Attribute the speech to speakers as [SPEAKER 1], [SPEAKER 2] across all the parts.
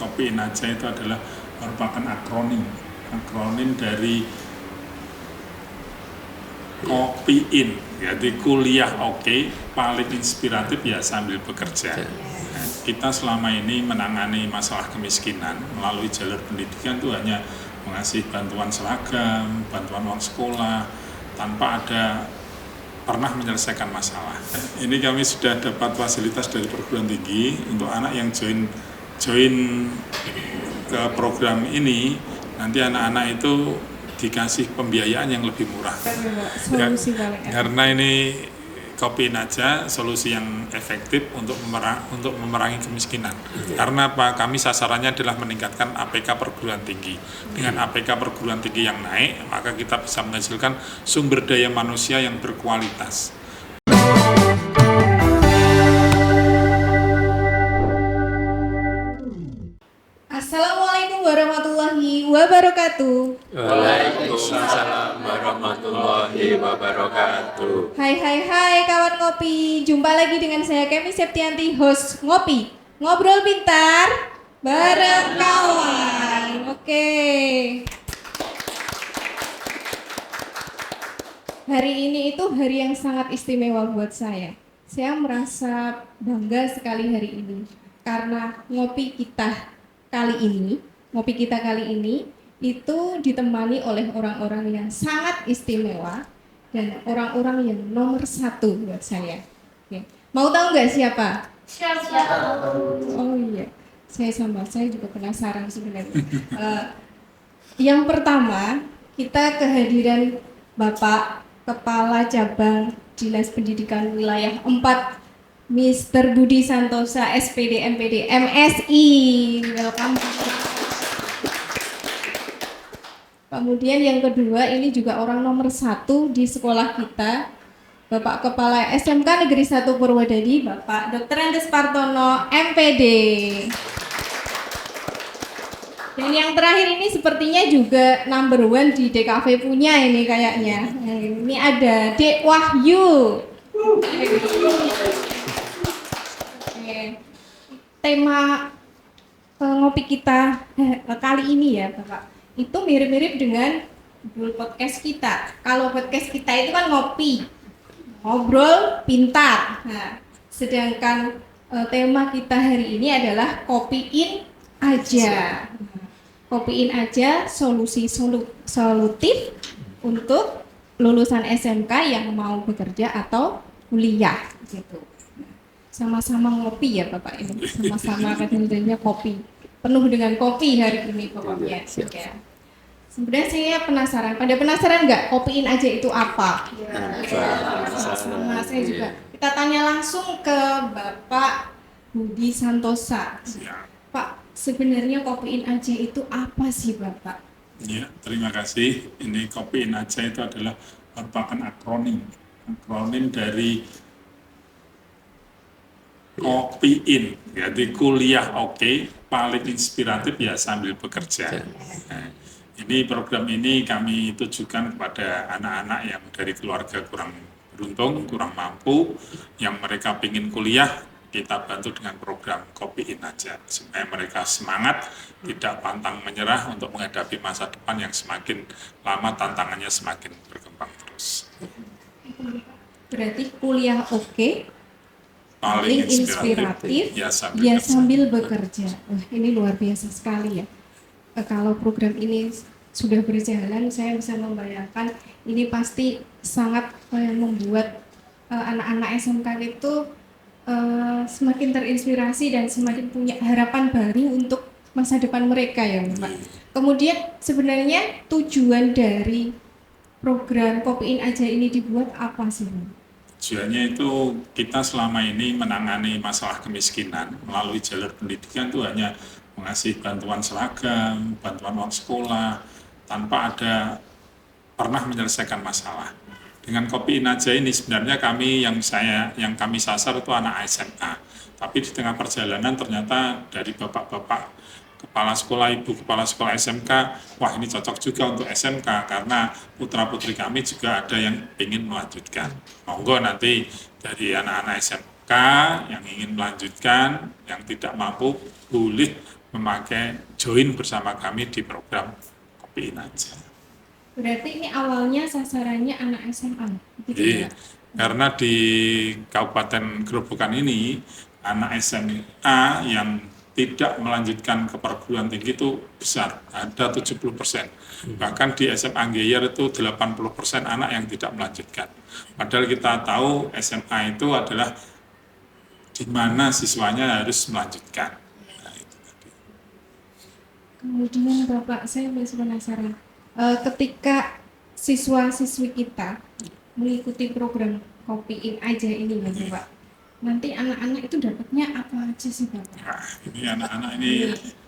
[SPEAKER 1] Kopiin Aja itu adalah merupakan akronim dari Kopiin, jadi kuliah oke, paling inspiratif ya sambil bekerja. Nah, kita selama ini menangani masalah kemiskinan melalui jalur pendidikan itu hanya mengasih bantuan seragam, bantuan uang sekolah, tanpa ada pernah menyelesaikan masalah. Ini kami sudah dapat fasilitas dari perguruan tinggi untuk anak yang join ke program ini, nanti anak-anak itu dikasih pembiayaan yang lebih murah. Karena ini Kopiin Aja solusi yang efektif untuk memerangi kemiskinan. Karena Pak, kami sasarannya adalah meningkatkan APK perguruan tinggi. Dengan APK perguruan tinggi yang naik, maka kita bisa menghasilkan sumber daya manusia yang berkualitas.
[SPEAKER 2] Assalamualaikum warahmatullahi wabarakatuh.
[SPEAKER 3] Waalaikumsalam warahmatullahi wabarakatuh.
[SPEAKER 2] Hai kawan ngopi. Jumpa lagi dengan saya Kemi Septianti, host Ngopi Ngobrol Pintar bareng kawan. Oke. Hari ini itu hari yang sangat istimewa buat saya. Saya merasa bangga sekali hari ini karena ngopi kita kali ini itu ditemani oleh orang-orang yang sangat istimewa dan orang-orang yang nomor satu buat saya. Oke. Mau tahu nggak siapa?
[SPEAKER 4] Siapa?
[SPEAKER 2] Oh iya, saya juga penasaran sebenarnya. Yang pertama, kita kehadiran Bapak Kepala Cabang Dinas Pendidikan Wilayah 4, Mr. Budi Santosa, SPD, MPD, MSI. Welcome. Kemudian yang kedua, ini juga orang nomor satu di sekolah kita, Bapak Kepala SMK Negeri 1 Purwodadi, Bapak Dr. Andes Partono, MPD. Dan yang terakhir ini sepertinya juga number one di DKV punya ini kayaknya. Ini ada Dek Wahyu. Tema ngopi kita kali ini ya Bapak, itu mirip-mirip dengan judul podcast kita. Kalau podcast kita itu kan ngopi, ngobrol pintar. Nah, sedangkan tema kita hari ini adalah Kopiin Aja. Kopiin Aja solusi solutif untuk lulusan SMK yang mau bekerja atau kuliah gitu. Sama-sama ngopi ya Bapak ini, sama-sama katanya kopi, penuh dengan kopi hari ini pokoknya. Ya. Sebenarnya saya penasaran, pada penasaran nggak Kopiin Aja itu apa? Sama saya juga. Kita tanya langsung ke Bapak Budi Santosa. Pak, sebenarnya Kopiin Aja itu apa sih Bapak?
[SPEAKER 1] Ya, terima kasih. Ini Kopiin Aja itu adalah merupakan akronim dari Kopiin, jadi kuliah oke, paling inspiratif ya sambil bekerja. Nah, ini program ini kami tujukan kepada anak-anak yang dari keluarga kurang beruntung, kurang mampu, yang mereka ingin kuliah, kita bantu dengan program Kopiin Aja, supaya mereka semangat, tidak pantang menyerah untuk menghadapi masa depan yang semakin lama tantangannya semakin berkembang terus.
[SPEAKER 2] Berarti kuliah oke,
[SPEAKER 1] paling
[SPEAKER 2] inspiratif ya sambil bekerja. Wah, ini luar biasa sekali ya. Kalau program ini sudah berjalan, saya bisa membayangkan ini pasti sangat membuat anak-anak SMK itu semakin terinspirasi dan semakin punya harapan baru untuk masa depan mereka ya Pak. Kemudian sebenarnya tujuan dari program Kopiin Aja ini dibuat apa sih Pak?
[SPEAKER 1] Tujuannya itu kita selama ini menangani masalah kemiskinan melalui jalur pendidikan itu hanya mengasih bantuan seragam, bantuan uang sekolah, tanpa ada pernah menyelesaikan masalah. Dengan Kopiin Aja ini sebenarnya yang kami sasar itu anak SMA. Tapi di tengah perjalanan ternyata dari bapak-bapak kepala sekolah, ibu kepala sekolah SMK, wah ini cocok juga untuk SMK karena putra-putri kami juga ada yang ingin melanjutkan. Monggo nanti dari anak-anak SMK yang ingin melanjutkan, yang tidak mampu, boleh join bersama kami di program Kopiin Aja.
[SPEAKER 2] Berarti ini awalnya sasarannya anak SMA, gitu
[SPEAKER 1] Jadi,
[SPEAKER 2] ya?
[SPEAKER 1] karena di Kabupaten Gerobokan ini anak SMA yang tidak melanjutkan ke perguruan tinggi itu besar, ada 70%. Bahkan di SMA Geyer itu 80% anak yang tidak melanjutkan. Padahal kita tahu SMA itu adalah di mana siswanya harus melanjutkan. Nah, itu tadi.
[SPEAKER 2] Kemudian Bapak, saya masih penasaran. Ketika siswa-siswi kita mengikuti program Kopiin Aja ini, Bapak, nanti anak-anak itu dapatnya apa aja sih, Bapak?
[SPEAKER 1] Nah, ini anak-anak ini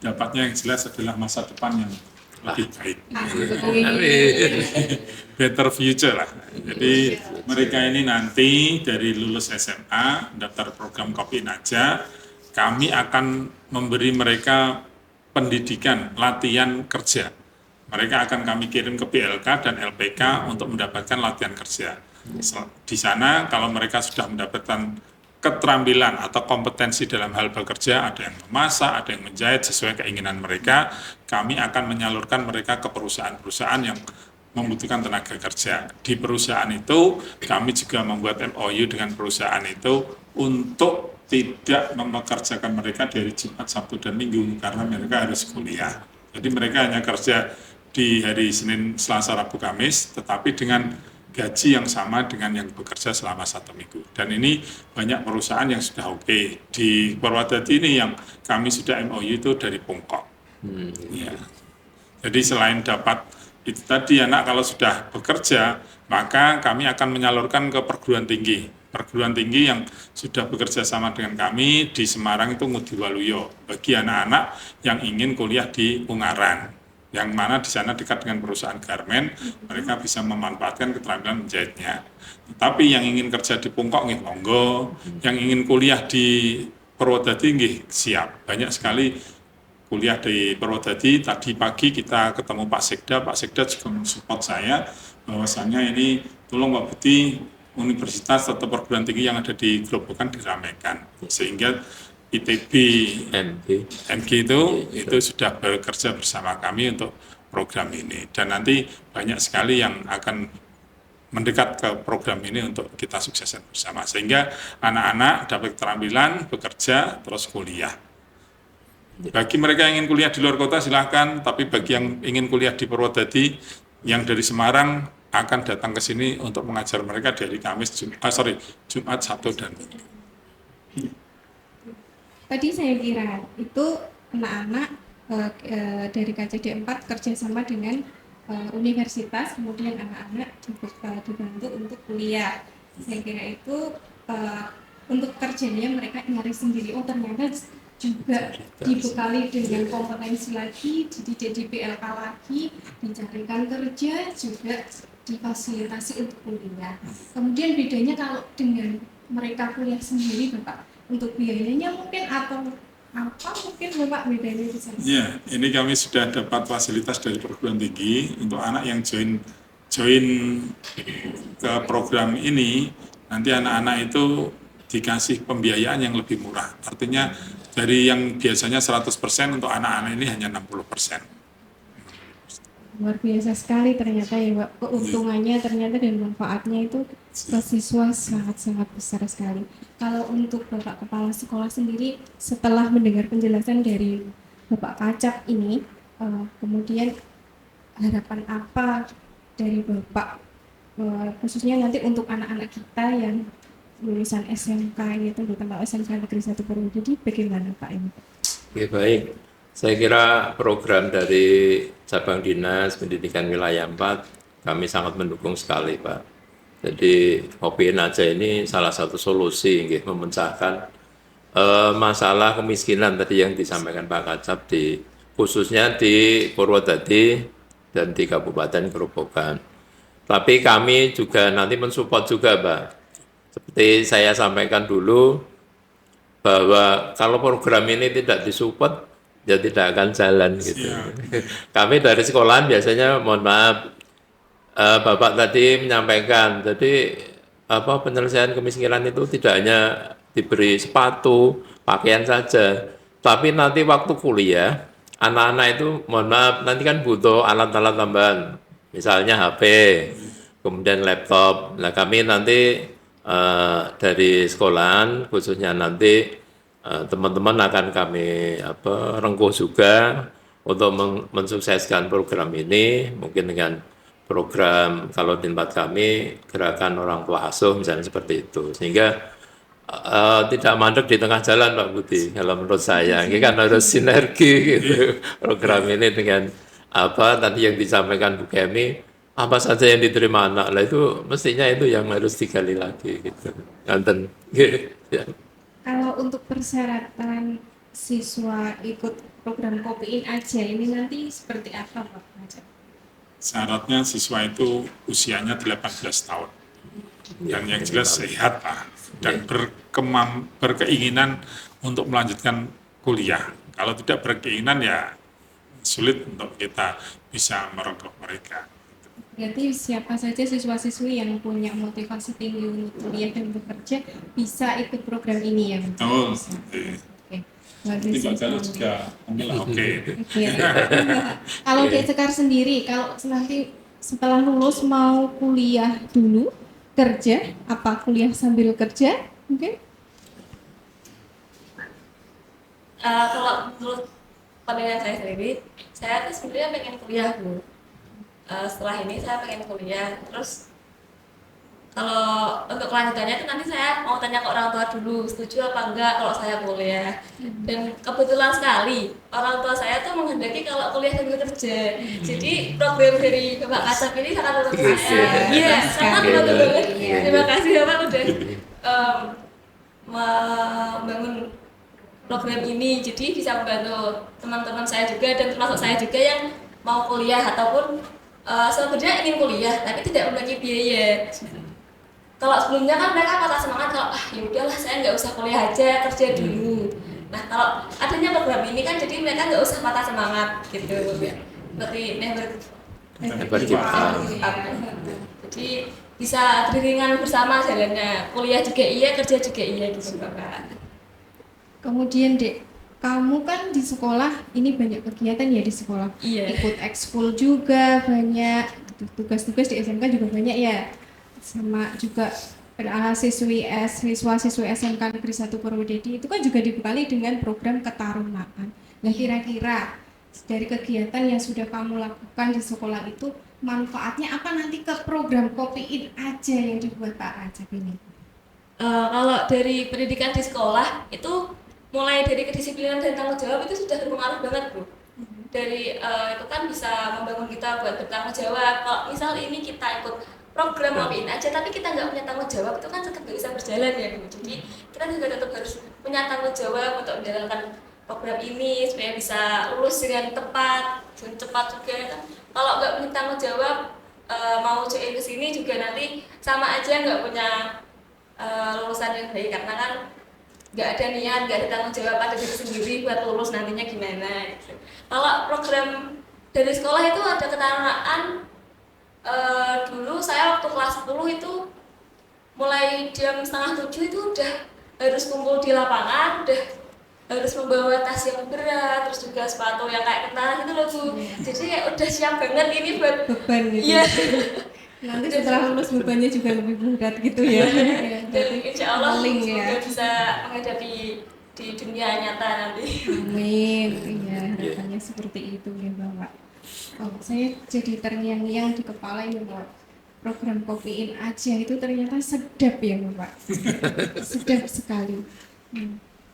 [SPEAKER 1] dapatnya yang jelas adalah masa depan yang lebih baik. Better future lah. Jadi mereka ini nanti dari lulus SMA, daftar program Kopiin Aja, kami akan memberi mereka pendidikan, latihan kerja. Mereka akan kami kirim ke PLK dan LPK untuk mendapatkan latihan kerja. Di sana kalau mereka sudah mendapatkan keterampilan atau kompetensi dalam hal bekerja, ada yang memasak, ada yang menjahit sesuai keinginan mereka, kami akan menyalurkan mereka ke perusahaan-perusahaan yang membutuhkan tenaga kerja. Di perusahaan itu kami juga membuat MOU dengan perusahaan itu untuk tidak mempekerjakan mereka dari Jumat, Sabtu, dan Minggu karena mereka harus kuliah. Jadi mereka hanya kerja di hari Senin, Selasa, Rabu, Kamis, tetapi dengan gaji yang sama dengan yang bekerja selama 1 minggu. Dan ini banyak perusahaan yang sudah oke. Di Purwodadi ini yang kami sudah MOU itu dari Pungkok. Ya. Jadi selain dapat itu tadi anak kalau sudah bekerja, maka kami akan menyalurkan ke perguruan tinggi. Perguruan tinggi yang sudah bekerja sama dengan kami di Semarang itu Ngudi Waluyo. Bagi anak-anak yang ingin kuliah di Ungaran, yang mana di sana dekat dengan perusahaan garmen, mereka bisa memanfaatkan keterampilan menjahitnya. Tapi yang ingin kerja di Pungkok nggih monggo, yang ingin kuliah di Purwodadi nggih siap. Banyak sekali kuliah di Purwodadi. Tadi pagi kita ketemu Pak Sekda juga mensupport saya bahwasannya ini tolong Pak Budi universitas atau perguruan tinggi yang ada di Gerobokan diramaikan sehingga ITB MG itu sudah bekerja bersama kami untuk program ini dan nanti banyak sekali yang akan mendekat ke program ini untuk kita sukseskan bersama sehingga anak-anak dapat keterampilan bekerja terus kuliah. Bagi mereka yang ingin kuliah di luar kota silahkan, tapi bagi yang ingin kuliah di Purwodadi yang dari Semarang akan datang ke sini untuk mengajar mereka dari Jumat, Sabtu, dan Minggu.
[SPEAKER 2] Tadi saya kira itu anak-anak dari KCD 4 kerjasama dengan universitas, kemudian anak-anak dibantu untuk kuliah. Saya kira itu untuk kerjanya mereka nyari sendiri. Oh ternyata juga dibekali dengan kompetensi lagi, dididik di PLK lagi, dicarikan kerja, juga difasilitasi untuk kuliah. Kemudian bedanya kalau dengan mereka kuliah sendiri, Bapak, untuk biayanya mungkin atau apa mungkin Bapak bedanya di sana?
[SPEAKER 1] Ya, ini kami sudah dapat fasilitas dari perguruan tinggi untuk anak yang join ke program ini, nanti anak-anak itu dikasih pembiayaan yang lebih murah. Artinya dari yang biasanya 100% untuk anak-anak ini hanya 60%.
[SPEAKER 2] Luar biasa sekali ternyata ya Pak, keuntungannya ternyata dan manfaatnya itu ke siswa sangat-sangat besar sekali. Kalau untuk Bapak Kepala Sekolah sendiri setelah mendengar penjelasan dari Bapak Kacap ini, kemudian harapan apa dari Bapak khususnya nanti untuk anak-anak kita yang lulusan SMK gitu, terutama SMK Negeri 1 Purwodadi, bagaimana Pak ini?
[SPEAKER 3] Oke, baik. Saya kira program dari Cabang Dinas Pendidikan Wilayah 4 kami sangat mendukung sekali, Pak. Jadi Kopiin Aja ini salah satu solusi memecahkan masalah kemiskinan tadi yang disampaikan Pak Kacap khususnya di Purwodadi dan di Kabupaten Gerobokan. Tapi kami juga nanti mensupport juga, Pak. Seperti saya sampaikan dulu bahwa kalau program ini tidak disupport ya tidak akan jalan gitu. Kami dari sekolahan biasanya mohon maaf Bapak tadi menyampaikan, jadi penyelesaian kemiskinan itu tidak hanya diberi sepatu, pakaian saja. Tapi nanti waktu kuliah, anak-anak itu mohon maaf nanti kan butuh alat-alat tambahan, misalnya HP, kemudian laptop. Nah kami nanti dari sekolahan khususnya nanti teman-teman akan kami rengkuh juga untuk mensukseskan program ini, mungkin dengan program kalau di tempat kami gerakan orang tua asuh misalnya seperti itu, sehingga tidak mandek di tengah jalan Pak Budi kalau menurut saya. Ini kan harus sinergi gitu program ini dengan apa tadi yang disampaikan Bu Kemi, apa saja yang diterima anak lah itu mestinya itu yang harus digali lagi gitu. Nganten. Ya.
[SPEAKER 2] Kalau untuk persyaratan siswa ikut program Kopiin Aja ini nanti seperti apa Pak Ajak?
[SPEAKER 1] Syaratnya siswa itu usianya 18 tahun. Dan yang jelas sehat lah, dan berkeinginan untuk melanjutkan kuliah. Kalau tidak berkeinginan ya sulit untuk kita bisa merekrut mereka.
[SPEAKER 2] Berarti siapa saja siswa-siswi yang punya motivasi tinggi untuk kuliah dan bekerja bisa ikut program ini ya?
[SPEAKER 1] Betul.
[SPEAKER 2] Oke.
[SPEAKER 1] Ini Mbak Jalur juga ambil oke.
[SPEAKER 2] Kalau Dek Sekar sendiri, kalau nanti setelah lulus mau kuliah dulu, kerja, apa kuliah sambil kerja? Mungkin?
[SPEAKER 4] Kalau menurut pandangan saya sendiri, saya tuh sebenarnya pengen kuliah Bu. Setelah ini saya pengen kuliah, terus kalau untuk kelanjutannya itu nanti saya mau tanya ke orang tua dulu, setuju apa enggak kalau saya kuliah. Dan kebetulan sekali orang tua saya tuh menghendaki kalau kuliah sambil kerja. Jadi program dari Bapak Kasab ini sangat membantu saya. Iya, sangat membantu banget. Terima kasih Bapak udah membangun program ini. Jadi bisa membantu teman-teman saya juga dan termasuk saya juga yang mau kuliah ataupun sebenarnya ingin kuliah tapi tidak memiliki biaya. Kalau sebelumnya kan mereka patah semangat kalau ya udahlah saya nggak usah kuliah aja, kerja dulu. Nah kalau adanya program ini kan jadi mereka nggak usah patah semangat gitu ya. Seperti never give up. Jadi bisa beriringan bersama jalannya. Kuliah juga iya, kerja juga iya gitu Bapak.
[SPEAKER 2] Kemudian Dek, kamu kan di sekolah ini banyak kegiatan ya di sekolah.
[SPEAKER 4] Iya.
[SPEAKER 2] Ikut ekskul juga banyak, tugas-tugas di SMK juga banyak ya. Sama juga siswa-siswi SMK Negeri 1 Purwodadi itu kan juga dibekali dengan program ketarunaan. Nah kira-kira dari kegiatan yang sudah kamu lakukan di sekolah itu manfaatnya apa nanti ke program Kopiin Aja yang dibuat Pak Ajak ini?
[SPEAKER 4] Kalau dari pendidikan di sekolah itu mulai dari kedisiplinan dan tanggung jawab itu sudah berpengaruh banget Bu. Dari itu kan bisa membangun kita buat bertanggung jawab. Kalau misal ini kita ikut program Kopiin Aja tapi kita nggak punya tanggung jawab itu kan tetap nggak bisa berjalan ya Bu. Jadi kita juga tetap harus punya tanggung jawab untuk menjalankan program ini supaya bisa lulus dengan tepat dan cepat juga kan. Kalau nggak punya tanggung jawab mau join ke sini juga nanti sama aja nggak punya lulusan yang baik karena kan nggak ada niat, nggak ada tanggung jawab pada diri sendiri buat lulus nantinya gimana gitu. Kalau program dari sekolah itu ada ketarunaan. Dulu saya waktu kelas 10 itu mulai jam 6:30 itu udah harus kumpul di lapangan, udah harus membawa tas yang berat, terus juga sepatu yang kayak tentara gitu loh Bu. Jadi kayak udah siap banget ini buat
[SPEAKER 2] beban gitu.
[SPEAKER 4] Iya.
[SPEAKER 2] Nanti setelah lulus bebannya juga lebih berat gitu ya.
[SPEAKER 4] Dan insya Allah
[SPEAKER 2] ya.
[SPEAKER 4] bisa menghadapi di dunia nyata nanti.
[SPEAKER 2] Amin. Iya, harapannya seperti itu ya Bapak. Oh, saya jadi terngiang-ngiang di kepala ini Pak. Program Kopiin Aja itu ternyata sedap ya Bapak. Sedap sekali.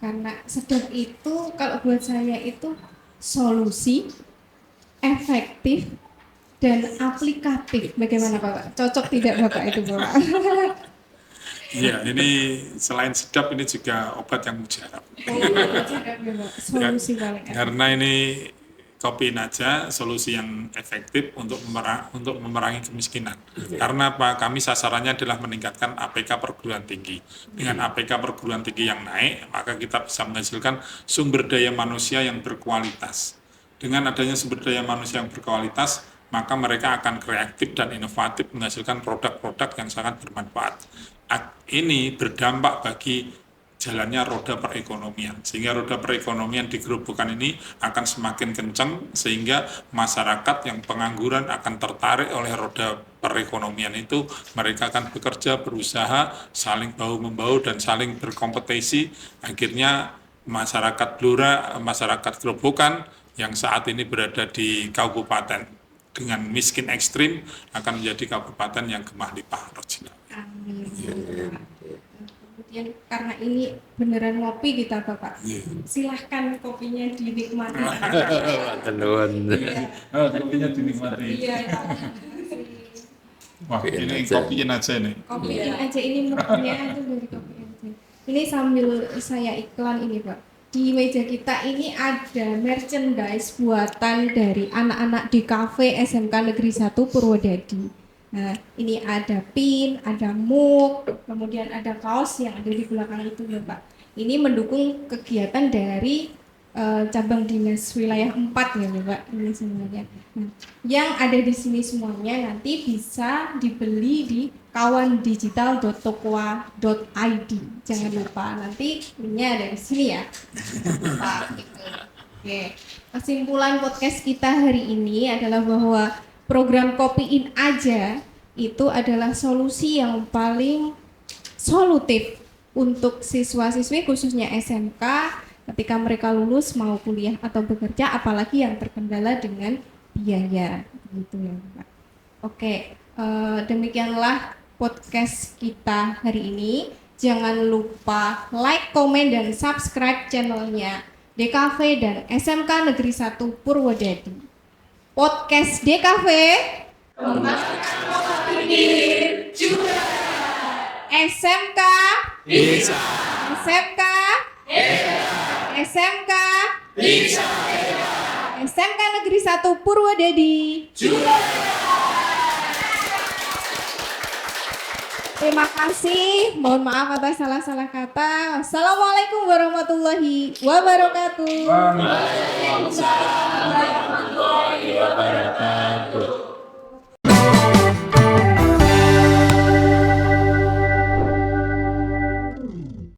[SPEAKER 2] Karena sedap itu kalau buat saya itu solusi, efektif, dan aplikatif. Bagaimana Bapak? Cocok tidak Bapak itu Bapak?
[SPEAKER 1] Iya, ini selain sedap ini juga obat yang mujarab.
[SPEAKER 2] Solusi paling efektif.
[SPEAKER 1] Karena ini Kopiin Aja solusi yang efektif untuk memerangi kemiskinan. Karena apa? Kami sasarannya adalah meningkatkan APK perguruan tinggi. Dengan APK perguruan tinggi yang naik, maka kita bisa menghasilkan sumber daya manusia yang berkualitas. Dengan adanya sumber daya manusia yang berkualitas, maka mereka akan kreatif dan inovatif menghasilkan produk-produk yang sangat bermanfaat. Ini berdampak bagi jalannya roda perekonomian, sehingga roda perekonomian di Gerobokan ini akan semakin kencang, sehingga masyarakat yang pengangguran akan tertarik oleh roda perekonomian itu. Mereka akan bekerja, berusaha, saling bahu-membahu dan saling berkompetisi. Akhirnya masyarakat Blora, masyarakat Gerobokan yang saat ini berada di kabupaten dengan miskin ekstrim akan menjadi kabupaten yang gemah limpah rezeki.
[SPEAKER 2] Amin. Kemudian karena ini beneran ngopi kita Bapak, silahkan kopinya dinikmati.
[SPEAKER 1] Kopinya dinikmati.
[SPEAKER 2] Iya.
[SPEAKER 1] Wah, ini kopiin aja nih.
[SPEAKER 2] Kopiin aja, ini murahnya itu dari kopi aja. Ini sambil saya iklan ini Pak. Di meja kita ini ada merchandise buatan dari anak-anak di kafe SMK Negeri 1 Purwodadi. Nah, ini ada pin, ada mug, kemudian ada kaos yang ada di belakang itu ya Pak. Ini mendukung kegiatan dari cabang dinas wilayah 4 ya Pak, ini semuanya. Nah, yang ada di sini semuanya nanti bisa dibeli di kawandigital.tokoa.id. Jangan lupa nanti linknya ada di sini ya. Pak, gitu. Oke. Kesimpulan podcast kita hari ini adalah bahwa program Kopiin Aja itu adalah solusi yang paling solutif untuk siswa-siswi khususnya SMK ketika mereka lulus mau kuliah atau bekerja, apalagi yang terkendala dengan biaya, gitu ya Pak. Oke, demikianlah podcast kita hari ini. Jangan lupa like, komen, dan subscribe channelnya DKV dan SMK Negeri 1 Purwodadi. Podcast DKV SMK
[SPEAKER 3] Bisa.
[SPEAKER 2] SMK SMK SMK Negeri 1 Purwodadi. Terima kasih. Mohon maaf atas salah-salah kata. Assalamualaikum warahmatullahi wabarakatuh.
[SPEAKER 3] Waalaikumsalam warahmatullahi wabarakatuh.